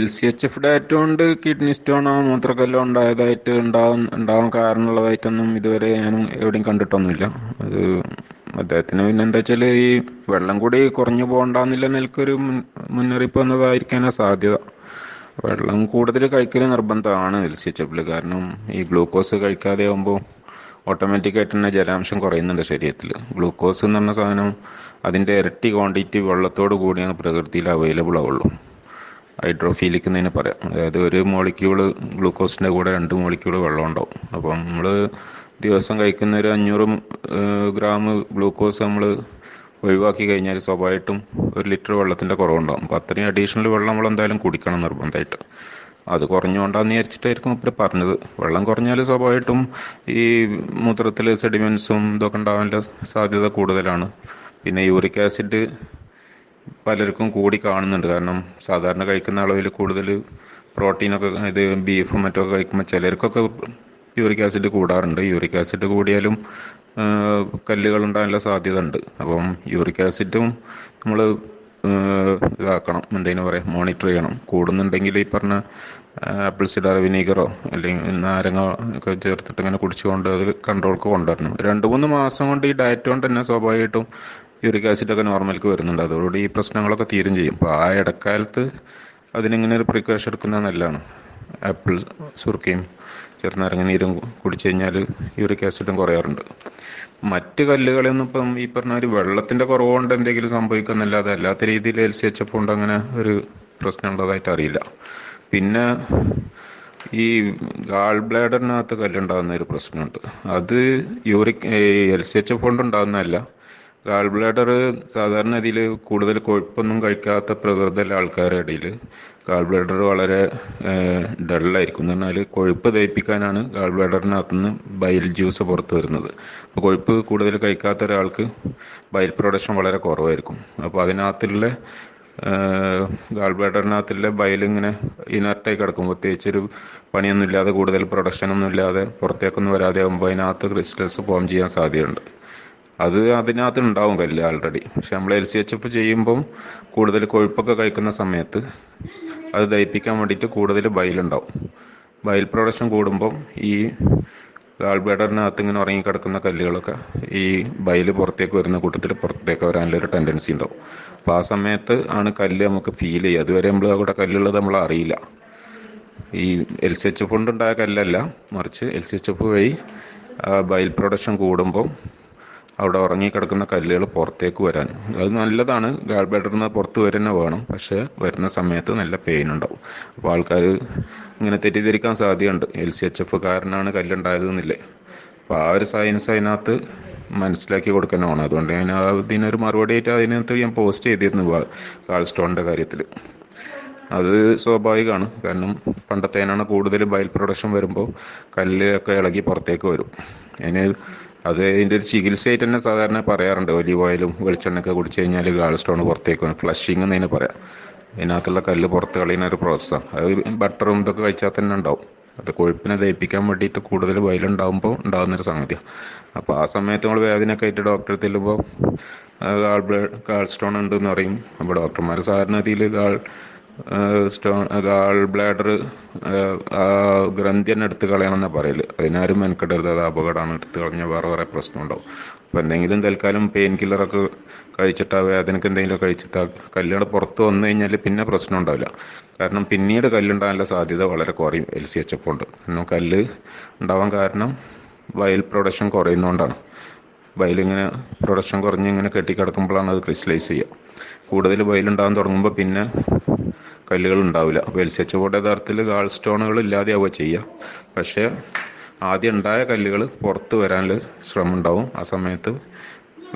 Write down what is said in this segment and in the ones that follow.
LCHF data കൊണ്ട് kidney സ്റ്റോണോ മൂത്രക്കല്ലോ ഉണ്ടാവാൻ കാരണമുള്ളതായിട്ടൊന്നും ഇതുവരെ ഞാനും എവിടെയും കണ്ടിട്ടൊന്നുമില്ല. അത് അദ്ദേഹത്തിന് പിന്നെ എന്താ വെച്ചാൽ ഈ വെള്ളം കൂടി കുറഞ്ഞു പോകണ്ടെന്നുള്ള നിലക്കൊരു മുന്നറിയിപ്പ് വന്നതായിരിക്കാനാ സാധ്യത. വെള്ളം കൂടുതൽ കഴിക്കൽ നിർബന്ധമാണ് LCHF. കാരണം ഈ ഗ്ലൂക്കോസ് കഴിക്കാതെ ആകുമ്പോൾ ഓട്ടോമാറ്റിക്കായിട്ട് തന്നെ ജലാംശം കുറയുന്നുണ്ട് ശരീരത്തിൽ. ഗ്ലൂക്കോസ് എന്ന് പറഞ്ഞ സാധനം അതിൻ്റെ ഇരട്ടി ക്വാണ്ടിറ്റി വെള്ളത്തോട് കൂടിയാണ് പ്രകൃതിയിൽ അവൈലബിൾ ആവുള്ളൂ. ഹൈഡ്രോഫീലിക് എന്നതിന് പറയാം. അതായത് ഒരു മോളിക്യൂള് ഗ്ലൂക്കോസിൻ്റെ കൂടെ 2 മോളിക്യൂള് വെള്ളം ഉണ്ടാവും. അപ്പം നമ്മൾ ദിവസം കഴിക്കുന്ന ഒരു 500 ഗ്രാം ഗ്ലൂക്കോസ് നമ്മൾ ഒഴിവാക്കി കഴിഞ്ഞാൽ സ്വാഭാവികമായിട്ടും 1 ലിറ്റർ വെള്ളത്തിൻ്റെ കുറവുണ്ടാകും. അപ്പോൾ അത്രയും അഡീഷണൽ വെള്ളം നമ്മൾ എന്തായാലും കുടിക്കണം നിർബന്ധമായിട്ട്. അത് കുറഞ്ഞുകൊണ്ടാന്ന് വിചാരിച്ചിട്ടായിരിക്കും ഇപ്പം പറഞ്ഞത്. വെള്ളം കുറഞ്ഞാൽ സ്വാഭാവികമായിട്ടും ഈ മൂത്രത്തിൽ സെഡിമെൻസും ഇതൊക്കെ ഉണ്ടാകാനുള്ള സാധ്യത കൂടുതലാണ്. പിന്നെ യൂറിക് ആസിഡ് പലർക്കും കൂടി കാണുന്നുണ്ട്. കാരണം സാധാരണ കഴിക്കുന്ന അളവിൽ കൂടുതൽ പ്രോട്ടീനൊക്കെ, ഇത് ബീഫും മറ്റൊക്കെ കഴിക്കുമ്പോൾ ചിലർക്കൊക്കെ യൂറിക് ആസിഡ് കൂടാറുണ്ട്. യൂറിക് ആസിഡ് കൂടിയാലും കല്ലുകൾ ഉണ്ടാകാനുള്ള സാധ്യത ഉണ്ട്. അപ്പം യൂറിക് ആസിഡും നമ്മൾ ഇതാക്കണം, എന്തെങ്കിലും പറയാം, മോണിറ്റർ ചെയ്യണം. കൂടുന്നുണ്ടെങ്കിൽ ഈ പറഞ്ഞ ആപ്പിൾ സിഡർ വിനീഗറോ അല്ലെങ്കിൽ നാരങ്ങ ഒക്കെ ചേർത്തിട്ട് ഇങ്ങനെ കുടിച്ചുകൊണ്ട് അത് കൺട്രോൾക്ക് കൊണ്ടുവരണം. 2-3 മാസം കൊണ്ട് ഈ ഡയറ്റ് കൊണ്ട് തന്നെ സ്വാഭാവികമായിട്ടും യൂറിക് ആസിഡൊക്കെ നോർമൽക്ക് വരുന്നുണ്ട്. അതോടുകൂടി ഈ പ്രശ്നങ്ങളൊക്കെ തീരും ചെയ്യും. അപ്പോൾ ആ ഇടക്കാലത്ത് അതിനിങ്ങനെ ഒരു പ്രിക്കോഷൻ എടുക്കുന്നത് നല്ലതാണ്. ആപ്പിൾ സുർക്കയും ചെറുനാരങ്ങ നീരും കുടിച്ചു കഴിഞ്ഞാൽ യൂറിക് ആസിഡും കുറയാറുണ്ട്. മറ്റ് കല്ലുകളൊന്നും ഇപ്പം ഈ പറഞ്ഞ ഒരു വെള്ളത്തിൻ്റെ കുറവ് കൊണ്ട് എന്തെങ്കിലും സംഭവിക്കുന്നല്ലാതെ അല്ലാത്ത രീതിയിൽ LCHF കൊണ്ട് അങ്ങനെ ഒരു പ്രശ്നം ഉള്ളതായിട്ട് അറിയില്ല. പിന്നെ ഈ ഗാൾ ബ്ലാഡറിനകത്ത് കല്ലുണ്ടാകുന്ന ഒരു പ്രശ്നമുണ്ട്. അത് LCHF കൊണ്ട് ഉണ്ടാകുന്നതല്ല. ഗാൾ ബ്ലാഡർ സാധാരണ ഇതിൽ കൂടുതൽ കൊഴുപ്പൊന്നും കഴിക്കാത്ത പ്രകൃതമുള്ള ആൾക്കാരുടെ ഇടയിൽ ഗാൾ ബ്ലാഡർ വളരെ ഡള്ളായിരിക്കും. എന്ന് പറഞ്ഞാൽ കൊഴുപ്പ് ദഹിപ്പിക്കാനാണ് ഗാൾ ബ്ലാഡറിനകത്തുനിന്ന് ബൈൽ ജ്യൂസ് പുറത്ത് വരുന്നത്. അപ്പോൾ കൊഴുപ്പ് കൂടുതൽ കഴിക്കാത്ത ഒരാൾക്ക് ബൈൽ പ്രൊഡക്ഷൻ വളരെ കുറവായിരിക്കും. അപ്പോൾ അതിനകത്തുള്ള ഗാൾ ബ്ലാഡറിനകത്തുള്ള ബയലിങ്ങനെ ഇനർട്ടായി കിടക്കും. പ്രത്യേകിച്ചൊരു പണിയൊന്നും ഇല്ലാതെ, കൂടുതൽ പ്രൊഡക്ഷനൊന്നും ഇല്ലാതെ, പുറത്തേക്കൊന്നും വരാതെ ആകുമ്പോൾ അതിനകത്ത് ക്രിസ്റ്റൽസ് ഫോം ചെയ്യാൻ സാധ്യതയുണ്ട്. അത് അതിനകത്ത് ഉണ്ടാവും കല്ല് ആൾറെഡി. പക്ഷെ നമ്മൾ LCHF ചെയ്യുമ്പം കൂടുതൽ കൊഴുപ്പൊക്കെ കഴിക്കുന്ന സമയത്ത് അത് ദഹിപ്പിക്കാൻ വേണ്ടിയിട്ട് കൂടുതൽ ബയലുണ്ടാവും. ബയൽ പ്രൊഡക്ഷൻ കൂടുമ്പം ഈ ഗാൾ ബ്ലാഡറിനകത്ത് ഇങ്ങനെ ഉറങ്ങിക്കിടക്കുന്ന കല്ലുകളൊക്കെ ഈ ബയൽ പുറത്തേക്ക് വരുന്ന കൂട്ടത്തിൽ പുറത്തേക്ക് വരാനുള്ളൊരു ടെൻഡൻസി ഉണ്ടാവും. അപ്പോൾ ആ സമയത്ത് ആണ് കല്ല് നമുക്ക് ഫീൽ ചെയ്യുക. അതുവരെ നമ്മൾ അവിടെ കല്ലുള്ളത് നമ്മൾ അറിയില്ല. ഈ LCHF കൊണ്ടുണ്ടായ കല്ലല്ല, മറിച്ച് LCHF വഴി ബയൽ പ്രൊഡക്ഷൻ കൂടുമ്പം അവിടെ ഉറങ്ങിക്കിടക്കുന്ന കല്ലുകൾ പുറത്തേക്ക് വരാൻ അത് നല്ലതാണ്. ഗാൾ ബ്ലാഡറിൽ നിന്ന് പുറത്ത് വരുന്ന വേണം. പക്ഷേ വരുന്ന സമയത്ത് നല്ല പെയിൻ ഉണ്ടാവും. അപ്പോൾ ആൾക്കാർ ഇങ്ങനെ തെറ്റിദ്ധരിക്കാൻ സാധ്യതയുണ്ട്, LCHF കാരനാണ് കല്ലുണ്ടായതെന്നില്ലേ. അപ്പോൾ ആ ഒരു സയൻസ് അതിനകത്ത് മനസ്സിലാക്കി കൊടുക്കാൻ വേണം. അതുകൊണ്ട് ഞാൻ ഇതിനൊരു മറുപടി ആയിട്ട് അതിനകത്ത് ഞാൻ പോസ്റ്റ് ചെയ്തിരുന്നു ഗാൾ സ്റ്റോണിൻ്റെ കാര്യത്തിൽ. അത് സ്വാഭാവികമാണ്. കാരണം പണ്ടത്തേനാണ് കൂടുതൽ ബയൽ പ്രൊഡക്ഷൻ വരുമ്പോൾ കല്ല് ഒക്കെ ഇളകി പുറത്തേക്ക് വരും. അതിൻ്റെ ഒരു ചികിത്സയായിട്ട് തന്നെ സാധാരണ പറയാറുണ്ട്. ഒലിവ് ഓയിലും വെളിച്ചെണ്ണയൊക്കെ കുടിച്ചു കഴിഞ്ഞാൽ ഗാൾ സ്റ്റോൺ പുറത്തേക്ക് വരും. ഫ്ലഷിങ് എന്നതിന് പറയാം. അതിനകത്തുള്ള കല്ല് പുറത്ത് കളയുന്ന ഒരു പ്രോസസ്സാണ്. അത് ബട്ടറും ഇതൊക്കെ കഴിച്ചാൽ തന്നെ ഉണ്ടാവും. അത് കൊഴുപ്പിനെ ദഹിപ്പിക്കാൻ വേണ്ടിയിട്ട് കൂടുതൽ വയലുണ്ടാകുമ്പോൾ ഉണ്ടാകുന്നൊരു സംഗതിയാണ്. അപ്പോൾ ആ സമയത്ത് നമ്മൾ വേദനയൊക്കെ ആയിട്ട് ഡോക്ടറെ ചെല്ലുമ്പോൾ ഗാൾ സ്റ്റോൺ ഉണ്ടെന്ന് പറയും. അപ്പോൾ ഡോക്ടർമാർ സാധാരണ രീതിയിൽ ഗാൾ ബ്ലാഡർ ഗ്രന്ഥി തന്നെ എടുത്ത് കളയണമെന്നാണ് പറയൽ. അതിനാരും മെനക്കെടരുത്, അത് അപകടമാണ്. എടുത്ത് കളഞ്ഞാൽ വേറെ കുറേ പ്രശ്നം ഉണ്ടാവും. അപ്പോൾ എന്തെങ്കിലും തൽക്കാലം പെയിൻ കില്ലറൊക്കെ കഴിച്ചിട്ട് വേദനയ്ക്ക് എന്തെങ്കിലും കഴിച്ചിട്ട് കല്ലുകൾ പുറത്ത് വന്നു കഴിഞ്ഞാൽ പിന്നെ പ്രശ്നം ഉണ്ടാവില്ല. കാരണം പിന്നീട് കല്ലുണ്ടാകാനുള്ള സാധ്യത വളരെ കുറയും LCHF ഉണ്ട്. കാരണം കല്ല് ഉണ്ടാവാൻ കാരണം ബയൽ പ്രൊഡക്ഷൻ കുറയുന്നതുകൊണ്ടാണ്. ബയലിങ്ങനെ പ്രൊഡക്ഷൻ കുറഞ്ഞ് ഇങ്ങനെ കെട്ടിക്കിടക്കുമ്പോഴാണ് അത് ക്രിസ്റ്റലൈസ് ചെയ്യുക. കൂടുതൽ ബയലുണ്ടാകാൻ തുടങ്ങുമ്പോൾ പിന്നെ കല്ലുകൾ ഉണ്ടാവില്ല. അപ്പോൾ LCHF യഥാർത്ഥത്തിൽ ഗാൾ സ്റ്റോണുകൾ ഇല്ലാതെയാവുക ചെയ്യുക. പക്ഷേ ആദ്യം ഉണ്ടായ കല്ലുകൾ പുറത്ത് വരാനുള്ള ശ്രമം ഉണ്ടാവും. ആ സമയത്ത്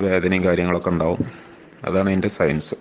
വേദനയും കാര്യങ്ങളൊക്കെ ഉണ്ടാവും. അതാണ് ഇതിൻ്റെ സയൻസ്.